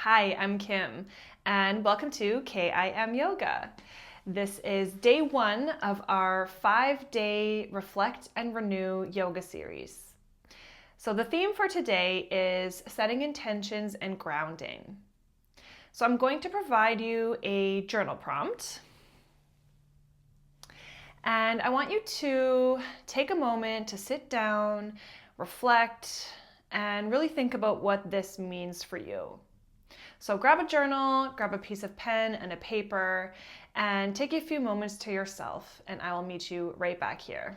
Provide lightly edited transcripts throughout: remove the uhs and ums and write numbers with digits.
Hi, I'm Kim, and welcome to KIM Yoga. This is day 1 of our 5-day Reflect and Renew yoga series. So the theme for today is setting intentions and grounding. So I'm going to provide you a journal prompt. And I want you to take a moment to sit down, reflect, and really think about what this means for you. So grab a journal, grab a piece of pen and a paper, and take a few moments to yourself, and I will meet you right back here.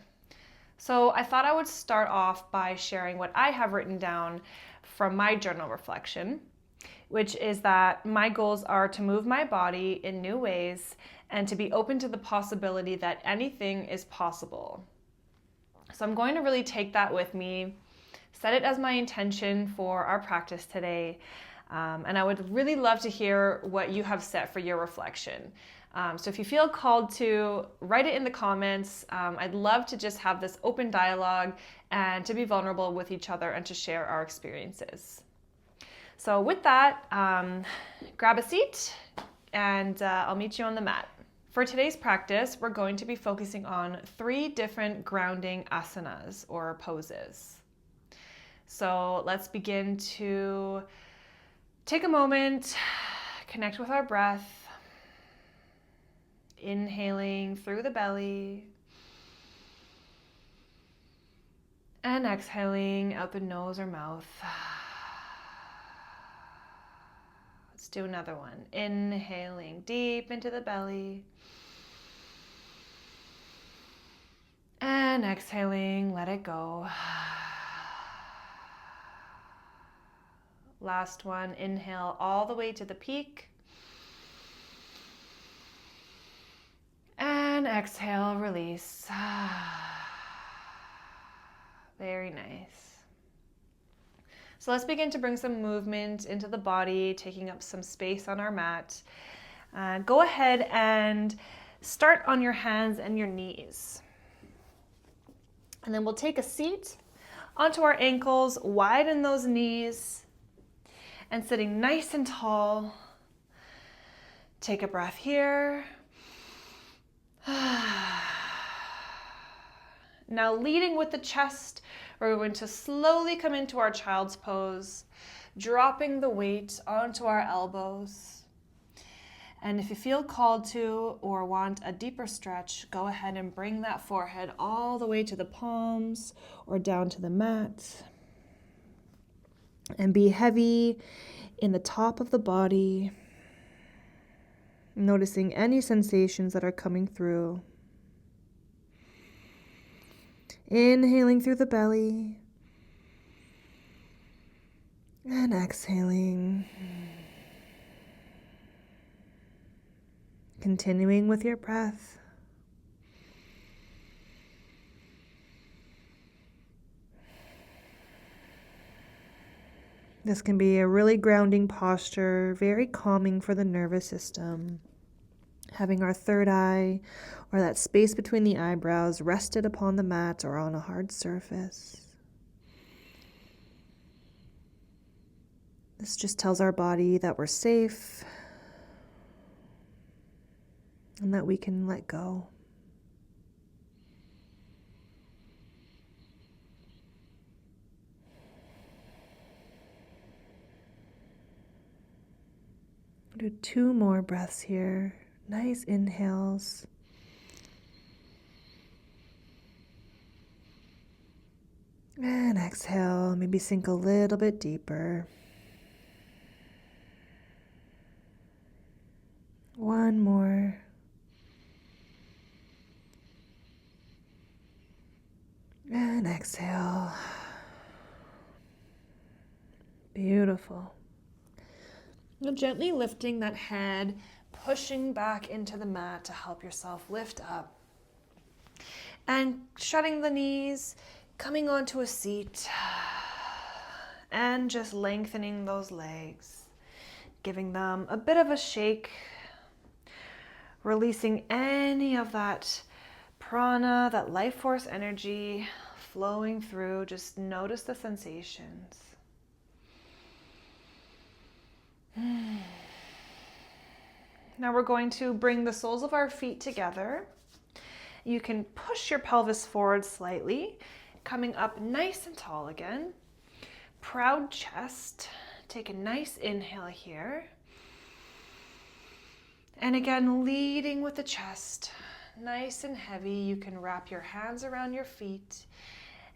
So I thought I would start off by sharing what I have written down from my journal reflection, which is that my goals are to move my body in new ways and to be open to the possibility that anything is possible. So I'm going to really take that with me, set it as my intention for our practice today. And I would really love to hear what you have set for your reflection. So if you feel called to, write it in the comments. I'd love to just have this open dialogue and to be vulnerable with each other and to share our experiences. So with that, grab a seat and I'll meet you on the mat. For today's practice, we're going to be focusing on 3 different grounding asanas or poses. So let's begin to take a moment, connect with our breath, inhaling through the belly and exhaling out the nose or mouth. Let's do another one. Inhaling deep into the belly and exhaling, let it go. Last one, inhale all the way to the peak. And exhale, release. Very nice. So let's begin to bring some movement into the body, taking up some space on our mat. Go ahead and start on your hands and your knees. And then we'll take a seat onto our ankles, widen those knees, and sitting nice and tall. Take a breath here. Now leading with the chest, we're going to slowly come into our child's pose, dropping the weight onto our elbows. And if you feel called to or want a deeper stretch, go ahead and bring that forehead all the way to the palms or down to the mat. And be heavy in the top of the body, noticing any sensations that are coming through. Inhaling through the belly and exhaling. Continuing with your breath. This can be a really grounding posture, very calming for the nervous system. Having our third eye or that space between the eyebrows rested upon the mat or on a hard surface. This just tells our body that we're safe and that we can let go. Do 2 more breaths here. Nice inhales. And exhale, maybe sink a little bit deeper. 1 more. And exhale. Beautiful. Now gently lifting that head, pushing back into the mat to help yourself lift up. And shutting the knees, coming onto a seat, and just lengthening those legs, giving them a bit of a shake, releasing any of that prana, that life force energy flowing through. Just notice the sensations. Now we're going to bring the soles of our feet together. You can push your pelvis forward slightly, coming up nice and tall again. Proud chest. Take a nice inhale here. And again, leading with the chest, nice and heavy. You can wrap your hands around your feet.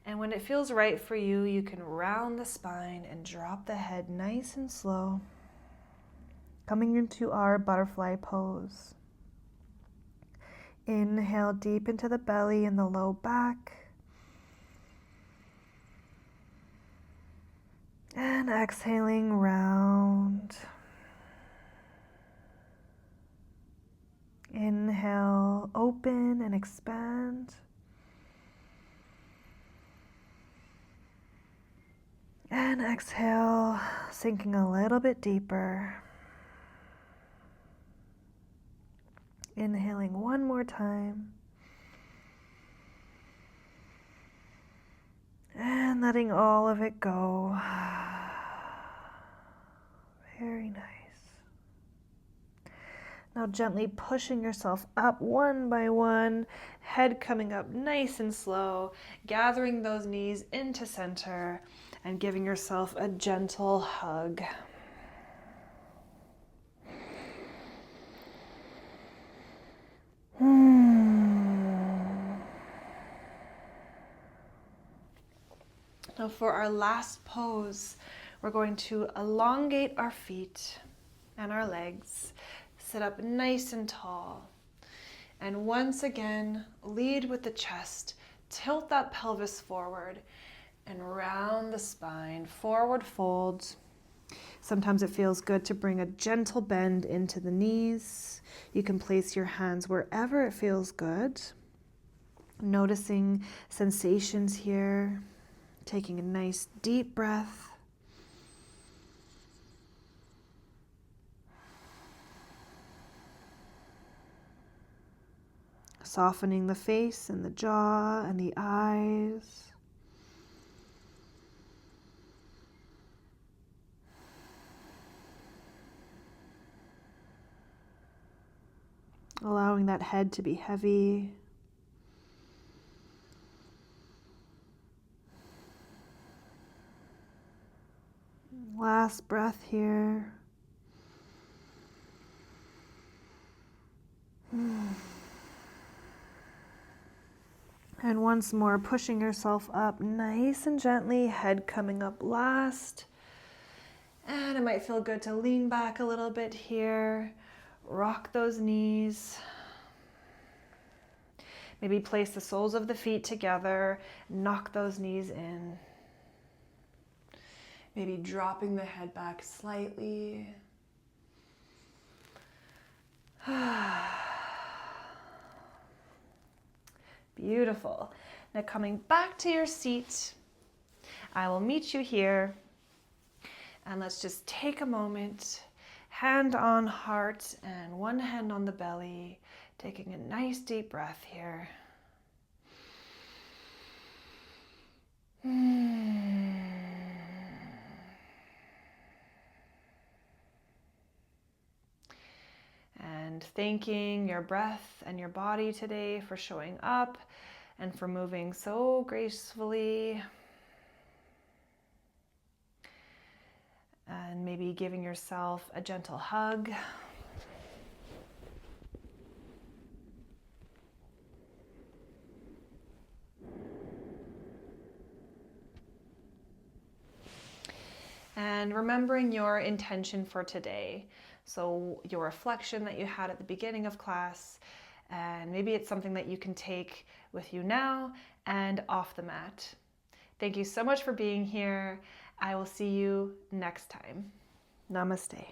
And when it feels right for you, you can round the spine and drop the head nice and slow. Coming into our butterfly pose. Inhale deep into the belly and the low back. And exhaling round. Inhale, open and expand. And exhale, sinking a little bit deeper. Inhaling one more time. And letting all of it go. Very nice. Now gently pushing yourself up one by one, head coming up nice and slow, gathering those knees into center and giving yourself a gentle hug. Now for our last pose, we're going to elongate our feet and our legs, sit up nice and tall. And once again, lead with the chest, tilt that pelvis forward and round the spine, forward fold. Sometimes it feels good to bring a gentle bend into the knees. You can place your hands wherever it feels good. Noticing sensations here. Taking a nice deep breath. Softening the face and the jaw and the eyes. Allowing that head to be heavy. Last breath here. And once more, pushing yourself up nice and gently, head coming up last. And it might feel good to lean back a little bit here. Rock those knees. Maybe place the soles of the feet together, knock those knees in. Maybe dropping the head back slightly. Beautiful. Now coming back to your seat, I will meet you here. And let's just take a moment, hand on heart and one hand on the belly, taking a nice deep breath here. And thanking your breath and your body today for showing up and for moving so gracefully. And maybe giving yourself a gentle hug. And remembering your intention for today. So your reflection that you had at the beginning of class, and maybe it's something that you can take with you now and off the mat. Thank you so much for being here. I will see you next time. Namaste.